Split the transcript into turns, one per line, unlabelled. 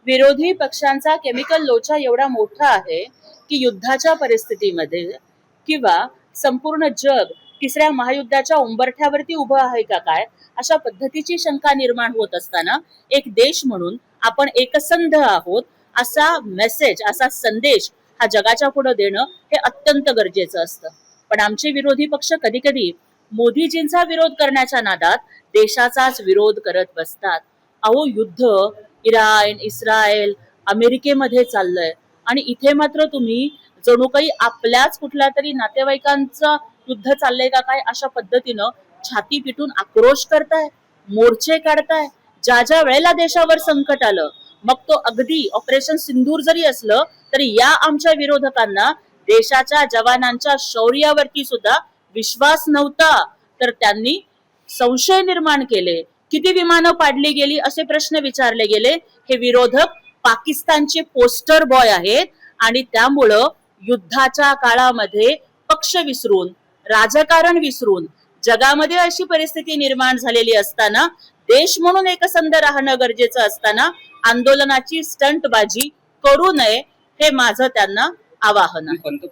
विरोधी पक्षांचा केमिकल लोचा एवढा मोठा आहे की युद्धाच्या परिस्थितीमध्ये किंवा संपूर्ण जग तिसऱ्या महायुद्धाच्या उंबरठ्यावरती उभं आहे का काय अशा पद्धतीची शंका निर्माण होत असताना एक देश म्हणून आपण एकसंध आहोत असा मेसेज, असा संदेश हा जगाच्या पुढे देणं हे अत्यंत गरजेचं असतं. पण आमचे विरोधी पक्ष कधी कधी मोदीजींचा विरोध करण्याच्या नादात देशाचाच विरोध करत बसतात. अहो, युद्ध इराण, इस्रायल, अमेरिकेमध्ये चाललंय आणि इथे मात्र तुम्ही जणू काही आपल्याच कुठल्या तरी नातेवाईकांचं युद्ध चाललंय का काय अशा पद्धतीनं छाती पिटून आक्रोश करताय, मोर्चे काढताय. ज्या ज्या वेळेला देशावर संकट आलं, मग तो अगदी ऑपरेशन सिंदूर जरी असलं तरी या आमच्या विरोधकांना देशाच्या जवानांच्या शौर्यावरती सुद्धा विश्वास नव्हता, तर त्यांनी संशय निर्माण केले. किती विमानं पाडली गेली असे प्रश्न विचारले गेले. हे विरोधक पाकिस्तानचे पोस्टर बॉय आहेत आणि त्यामुळं युद्धाच्या काळामध्ये पक्ष विसरून, राजकारण विसरून, जगामध्ये अशी परिस्थिती निर्माण झालेली असताना, देश म्हणून एकसंध राहणं गरजेचं असताना आंदोलनाची स्टंटबाजी करू नये हे माझं त्यांना आवाहन आहे.